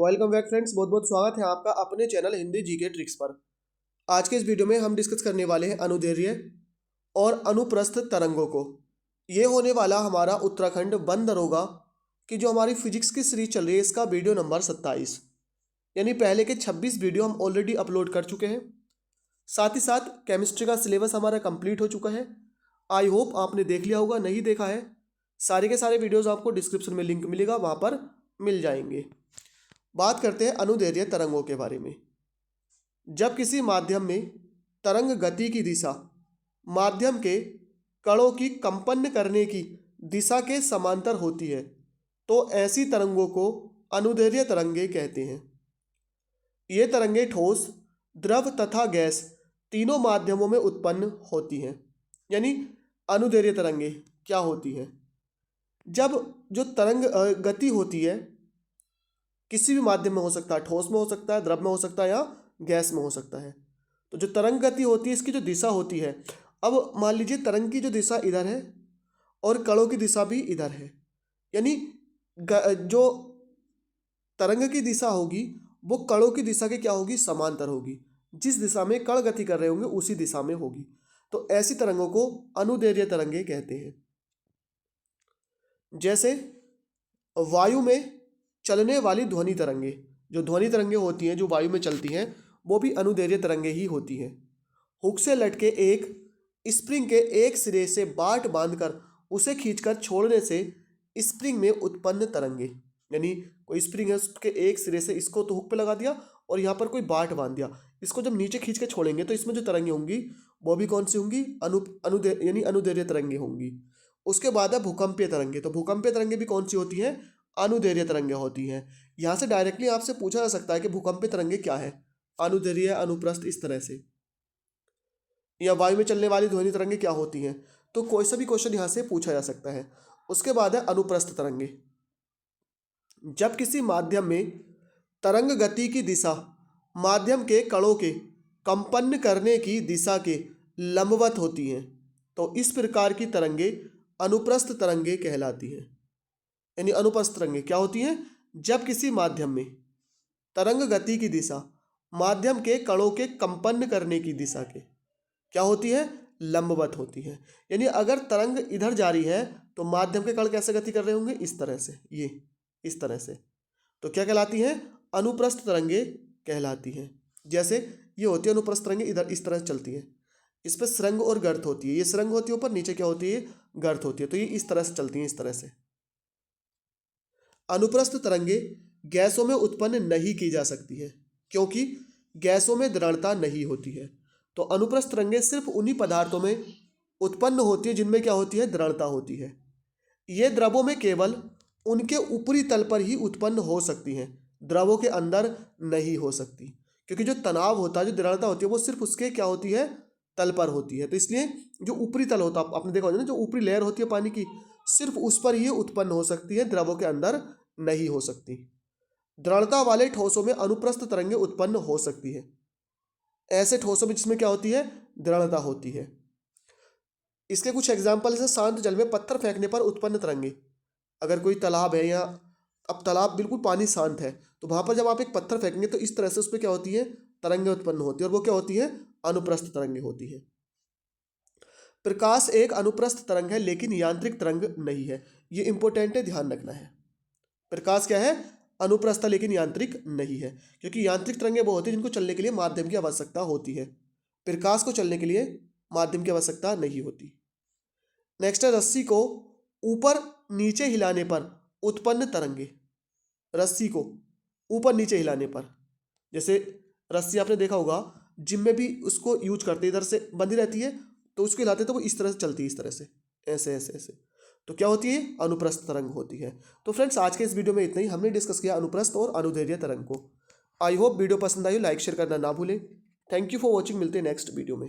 तो welcome back friends, बहुत बहुत स्वागत है आपका अपने चैनल हिंदी जीके ट्रिक्स पर। आज के इस वीडियो में हम डिस्कस करने वाले हैं अनुदैर्ध्य और अनुप्रस्थ तरंगों को। ये होने वाला हमारा उत्तराखंड वन दरोगा की जो हमारी फिजिक्स की सीरीज चल रही है, इसका वीडियो नंबर 27। यानी पहले के 26 वीडियो हम ऑलरेडी अपलोड कर चुके हैं। साथ ही साथ केमिस्ट्री का सिलेबस हमारा कंप्लीट हो चुका है। आई होप आपने देख लिया होगा, नहीं देखा है सारे के सारे वीडियोज़ आपको डिस्क्रिप्शन में लिंक मिलेगा, वहाँ पर मिल जाएंगे। बात करते हैं अनुदैर्ध्य तरंगों के बारे में। जब किसी माध्यम में तरंग गति की दिशा माध्यम के कणों की कंपन करने की दिशा के समांतर होती है तो ऐसी तरंगों को अनुदैर्ध्य तरंगे कहते हैं। ये तरंगे ठोस, द्रव तथा गैस तीनों माध्यमों में उत्पन्न होती हैं। यानी अनुदैर्ध्य तरंगे क्या होती हैं? जब जो तरंग गति होती है किसी भी माध्यम में हो सकता है, ठोस में हो सकता है, द्रव में हो सकता है या गैस में हो सकता है। तो जो तरंग गति होती है इसकी जो दिशा होती है, अब मान लीजिए तरंग की जो दिशा इधर है और कणों की दिशा भी इधर है। यानी जो तरंग की दिशा होगी वो कणों की दिशा के क्या होगी? समांतर होगी। जिस दिशा में कण गति कर रहे होंगे उसी दिशा में होगी। तो ऐसी तरंगों को अनुदैर्ध्य तरंगे कहते हैं। जैसे वायु में चलने वाली ध्वनि तरंगे, जो ध्वनि तरंगे होती हैं जो वायु में चलती हैं वो भी अनुदैर्ध्य तरंगे ही होती हैं। हुक से लटके एक स्प्रिंग के एक सिरे से बाट बांधकर उसे खींचकर छोड़ने से स्प्रिंग में उत्पन्न तरंगे। यानी कोई स्प्रिंग है, उसके एक सिरे से इसको तो हुक पे लगा दिया और यहाँ पर कोई बाट बांध दिया, इसको जब नीचे खींच के छोड़ेंगे तो इसमें जो तरंगे होंगी वो भी कौन सी होंगी? यानी अनुदैर्ध्य तरंगे होंगी। उसके बाद है भूकंपीय तरंगे। तो भूकंपीय तरंगे भी कौन सी होती हैं? अनुदैर्ध्य तरंगे होती हैं। यहाँ से डायरेक्टली आपसे पूछा जा सकता है कि भूकंपीय तरंगे क्या है? अनुदैर्ध्य, अनुप्रस्थ, इस तरह से। या वायु में चलने वाली ध्वनि तरंगे क्या होती हैं? तो कोई सा भी क्वेश्चन यहाँ से पूछा जा सकता है। उसके बाद है अनुप्रस्थ तरंगे। जब किसी माध्यम में तरंग गति की दिशा माध्यम के कणों के कंपन करने की दिशा के लंबवत होती हैं तो इस प्रकार की तरंगे अनुप्रस्थ तरंगे कहलाती हैं। यानी अनुप्रस्थ तरंगे क्या होती हैं? जब किसी माध्यम में तरंग गति की दिशा माध्यम के कणों के कंपन करने की दिशा के क्या होती है? लंबवत होती है। यानी अगर तरंग इधर जा रही है तो माध्यम के कण कैसे गति कर रहे होंगे? इस तरह से, ये इस तरह से। तो क्या कहलाती हैं? अनुप्रस्थ तरंगे कहलाती हैं। जैसे ये होती है अनुप्रस्थ तरंगे, इधर इस तरह से चलती है, इस पर श्रृंग और गर्त होती है। ये श्रृंग होती है ऊपर, नीचे क्या होती है? गर्त होती है। तो ये इस तरह से चलती हैं, इस तरह से। अनुप्रस्थ तरंगे गैसों में उत्पन्न नहीं की जा सकती है क्योंकि गैसों में दृढ़ता नहीं होती है। तो अनुप्रस्थ तरंगे सिर्फ उन्हीं पदार्थों में उत्पन्न होती है जिनमें क्या होती है? दृढ़ता होती है। ये द्रवों में केवल उनके ऊपरी तल पर ही उत्पन्न हो सकती हैं, द्रवों के अंदर नहीं हो सकती, क्योंकि जो तनाव होता है, जो दृढ़ता होती है वो सिर्फ उसके क्या होती है? तल पर होती है। तो इसलिए जो ऊपरी तल होता है, आपने देखा होगा ना, जो ऊपरी लेयर होती है पानी की, सिर्फ उस पर ही उत्पन्न हो सकती है, द्रवों के अंदर नहीं हो सकती। दृढ़ता वाले ठोसों में अनुप्रस्थ तरंगे उत्पन्न हो सकती है, ऐसे ठोसों में जिसमें क्या होती है? दृढ़ता होती है। इसके कुछ एग्जाम्पल है, शांत जल में पत्थर फेंकने पर उत्पन्न तरंगे। अगर कोई तालाब है या अब तालाब बिल्कुल पानी शांत है तो वहां पर जब आप एक पत्थर फेंकेंगे तो इस तरह से उस पर क्या होती है? तरंगे उत्पन्न होती है, और वो क्या होती है? अनुप्रस्थ तरंगे होती है। प्रकाश एक अनुप्रस्थ तरंग है लेकिन यांत्रिक तरंग नहीं है। ये इंपॉर्टेंट है, ध्यान रखना है। प्रकाश क्या है? अनुप्रस्थ लेकिन यांत्रिक नहीं है, क्योंकि यांत्रिक तरंगें वो होती है जिनको चलने के लिए माध्यम की आवश्यकता होती है। प्रकाश को चलने के लिए माध्यम की आवश्यकता नहीं होती। नेक्स्ट है रस्सी को ऊपर नीचे हिलाने पर उत्पन्न तरंगे। रस्सी को ऊपर नीचे हिलाने पर, जैसे रस्सी आपने देखा होगा जिम में भी उसको यूज करते, इधर से बंधी रहती है तो उसको हिलाते तो वो इस तरह से चलती है, इस तरह से, ऐसे ऐसे ऐसे। तो क्या होती है? अनुप्रस्थ तरंग होती है। तो फ्रेंड्स, आज के इस वीडियो में इतना ही। हमने डिस्कस किया अनुप्रस्थ और अनुदैर्ध्य तरंग को। आई होप वीडियो पसंद आई हो, लाइक शेयर करना ना भूलें। Thank you for watching. मिलते हैं नेक्स्ट वीडियो में।